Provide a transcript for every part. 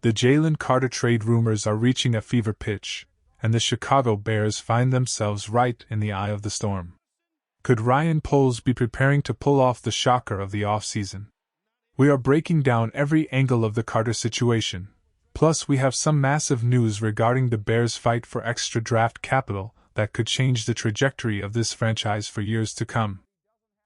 The Jalen Carter trade rumors are reaching a fever pitch, and the Chicago Bears find themselves right in the eye of the storm. Could Ryan Poles be preparing to pull off the shocker of the offseason? We are breaking down every angle of the Carter situation, plus we have some massive news regarding the Bears' fight for extra draft capital that could change the trajectory of this franchise for years to come.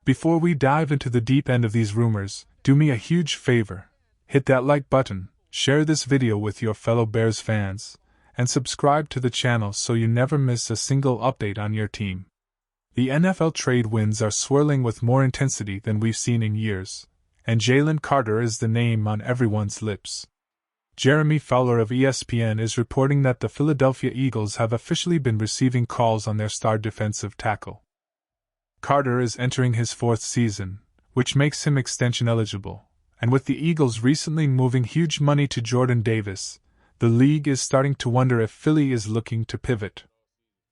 Before we dive into the deep end of these rumors, do me a huge favor. Hit that like button, share this video with your fellow Bears fans, and subscribe to the channel so you never miss a single update on your team. The NFL trade winds are swirling with more intensity than we've seen in years, and Jalen Carter is the name on everyone's lips. Jeremy Fowler of ESPN is reporting that the Philadelphia Eagles have officially been receiving calls on their star defensive tackle. Carter is entering his 4th season, which makes him extension eligible, and with the Eagles recently moving huge money to Jordan Davis, the league is starting to wonder if Philly is looking to pivot.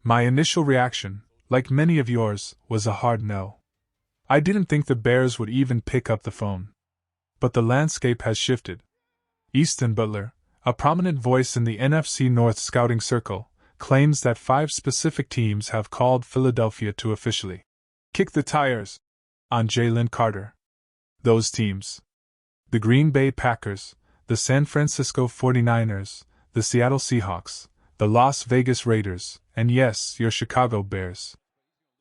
My initial reaction, like many of yours, was a hard no. I didn't think the Bears would even pick up the phone. But the landscape has shifted. Easton Butler, a prominent voice in the NFC North scouting circle, claims that 5 specific teams have called Philadelphia to officially kick the tires on Jalen Carter. Those teams: the Green Bay Packers, the San Francisco 49ers, the Seattle Seahawks, the Las Vegas Raiders, and yes, your Chicago Bears.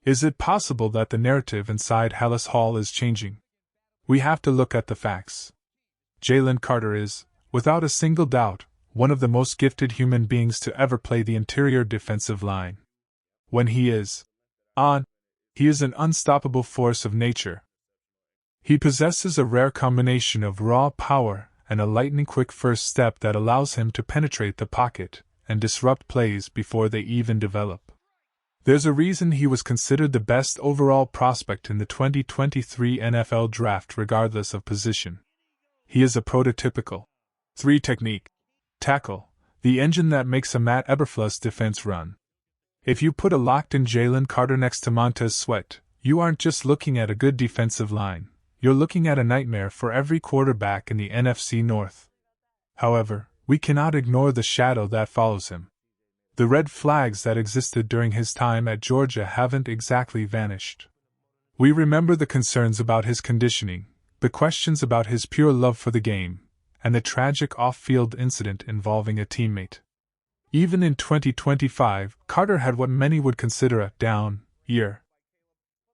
Is it possible that the narrative inside Halas Hall is changing? We have to look at the facts. Jalen Carter is, without a single doubt, one of the most gifted human beings to ever play the interior defensive line. When he is on, he is an unstoppable force of nature. He possesses a rare combination of raw power and a lightning-quick first step that allows him to penetrate the pocket and disrupt plays before they even develop. There's a reason he was considered the best overall prospect in the 2023 NFL Draft regardless of position. He is a prototypical 3-technique tackle, the engine that makes a Matt Eberflus defense run. If you put a locked-in Jalen Carter next to Montez Sweat, you aren't just looking at a good defensive line, you're looking at a nightmare for every quarterback in the NFC North. However, we cannot ignore the shadow that follows him. The red flags that existed during his time at Georgia haven't exactly vanished. We remember the concerns about his conditioning, the questions about his pure love for the game, and the tragic off-field incident involving a teammate. Even in 2025, Carter had what many would consider a down year.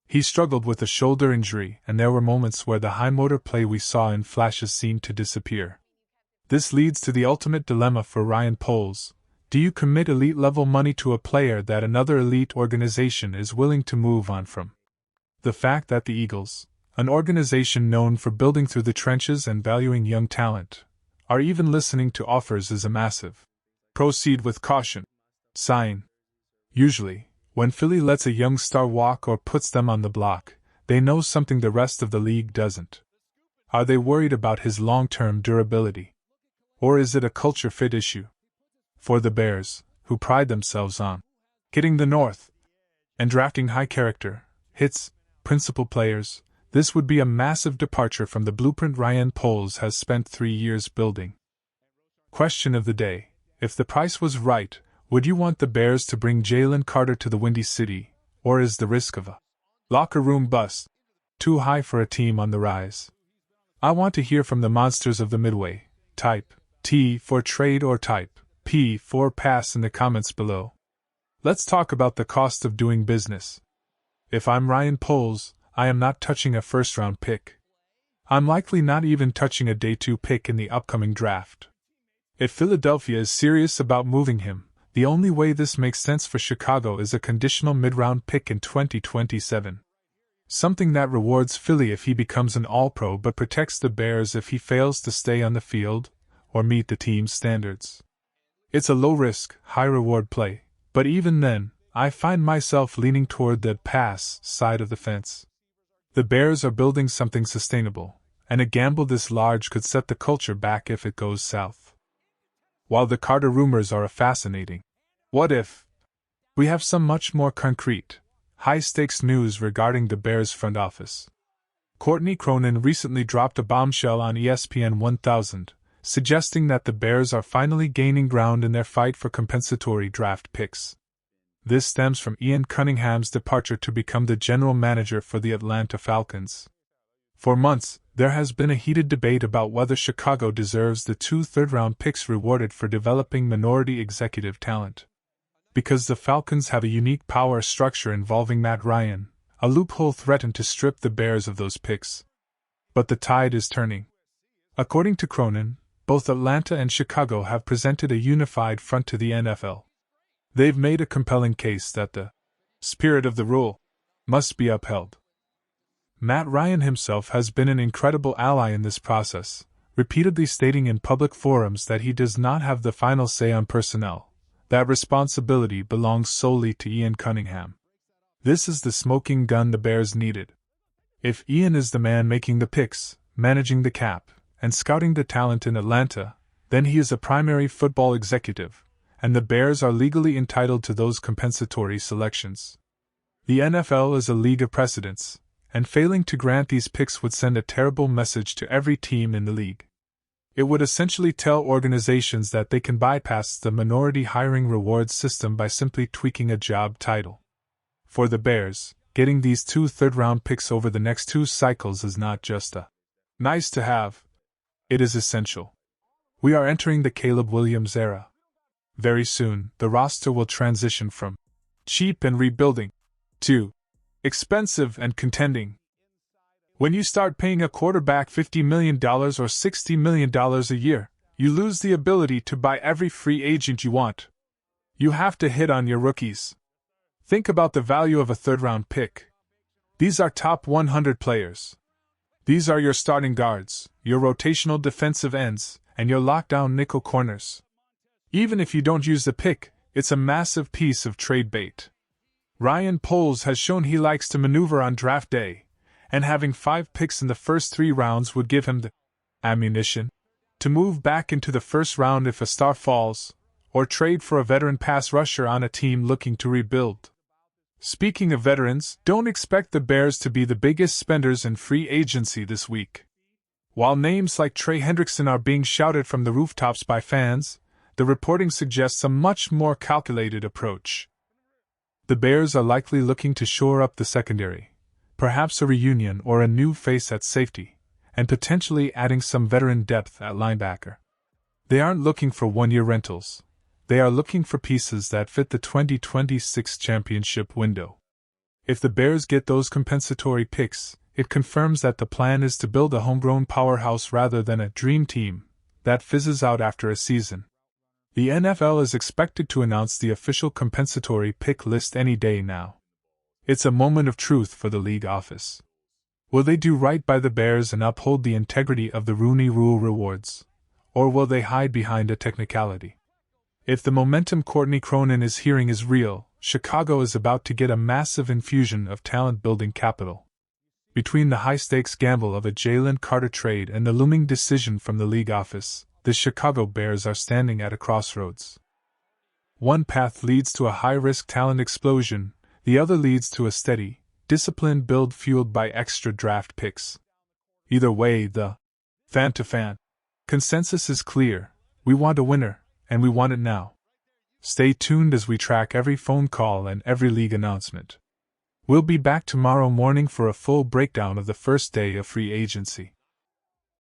He struggled with a shoulder injury, and there were moments where the high-motor play we saw in flashes seemed to disappear. This leads to the ultimate dilemma for Ryan Poles. Do you commit elite-level money to a player that another elite organization is willing to move on from? The fact that the Eagles, an organization known for building through the trenches and valuing young talent, are even listening to offers is a massive proceed with caution sign. Usually, when Philly lets a young star walk or puts them on the block, they know something the rest of the league doesn't. Are they worried about his long-term durability? Or is it a culture fit issue? For the Bears, who pride themselves on hitting the North and drafting high-character, hits, principal players, this would be a massive departure from the blueprint Ryan Poles has spent 3 years building. Question of the day: if the price was right, would you want the Bears to bring Jalen Carter to the Windy City, or is the risk of a locker room bust too high for a team on the rise? I want to hear from the monsters of the Midway. Type T for trade or type P for pass in the comments below. Let's talk about the cost of doing business. If I'm Ryan Poles, I am not touching a first-round pick. I'm likely not even touching a day 2 pick in the upcoming draft. If Philadelphia is serious about moving him, the only way this makes sense for Chicago is a conditional mid-round pick in 2027. Something that rewards Philly if he becomes an All-Pro but protects the Bears if he fails to stay on the field or meet the team's standards. It's a low-risk, high-reward play, but even then, I find myself leaning toward the pass side of the fence. The Bears are building something sustainable, and a gamble this large could set the culture back if it goes south. While the Carter rumors are a fascinating what if, we have some much more concrete, high-stakes news regarding the Bears front office. Courtney Cronin recently dropped a bombshell on ESPN 1000, suggesting that the Bears are finally gaining ground in their fight for compensatory draft picks. This stems from Ian Cunningham's departure to become the general manager for the Atlanta Falcons. For months, there has been a heated debate about whether Chicago deserves the 2 third-round picks rewarded for developing minority executive talent. Because the Falcons have a unique power structure involving Matt Ryan, a loophole threatened to strip the Bears of those picks. But the tide is turning. According to Cronin, both Atlanta and Chicago have presented a unified front to the NFL. They've made a compelling case that the spirit of the rule must be upheld. Matt Ryan himself has been an incredible ally in this process, repeatedly stating in public forums that he does not have the final say on personnel. That responsibility belongs solely to Ian Cunningham. This is the smoking gun the Bears needed. If Ian is the man making the picks, managing the cap, and scouting the talent in Atlanta, then he is a primary football executive, and the Bears are legally entitled to those compensatory selections. The NFL is a league of precedents, and failing to grant these picks would send a terrible message to every team in the league. It would essentially tell organizations that they can bypass the minority hiring rewards system by simply tweaking a job title. For the Bears, getting these 2 third-round picks over the next 2 cycles is not just a nice to have. It is essential. We are entering the Caleb Williams era. Very soon, the roster will transition from cheap and rebuilding to expensive and contending. When you start paying a quarterback $50 million or $60 million a year, you lose the ability to buy every free agent you want. You have to hit on your rookies. Think about the value of a third-round pick. These are top 100 players. These are your starting guards, your rotational defensive ends, and your lockdown nickel corners. Even if you don't use the pick, it's a massive piece of trade bait. Ryan Poles has shown he likes to maneuver on draft day, and having 5 picks in the first 3 rounds would give him the ammunition to move back into the first round if a star falls, or trade for a veteran pass rusher on a team looking to rebuild. Speaking of veterans, don't expect the Bears to be the biggest spenders in free agency this week. While names like Trey Hendrickson are being shouted from the rooftops by fans, the reporting suggests a much more calculated approach. The Bears are likely looking to shore up the secondary, perhaps a reunion or a new face at safety, and potentially adding some veteran depth at linebacker. They aren't looking for one-year rentals. They are looking for pieces that fit the 2026 championship window. If the Bears get those compensatory picks, it confirms that the plan is to build a homegrown powerhouse rather than a dream team that fizzes out after a season. The NFL is expected to announce the official compensatory pick list any day now. It's a moment of truth for the league office. Will they do right by the Bears and uphold the integrity of the Rooney Rule rewards? Or will they hide behind a technicality? If the momentum Courtney Cronin is hearing is real, Chicago is about to get a massive infusion of talent-building capital. Between the high-stakes gamble of a Jalen Carter trade and the looming decision from the league office, the Chicago Bears are standing at a crossroads. One path leads to a high-risk talent explosion, the other leads to a steady, disciplined build fueled by extra draft picks. Either way, the fan-to-fan consensus is clear: we want a winner, and we want it now. Stay tuned as we track every phone call and every league announcement. We'll be back tomorrow morning for a full breakdown of the first day of free agency.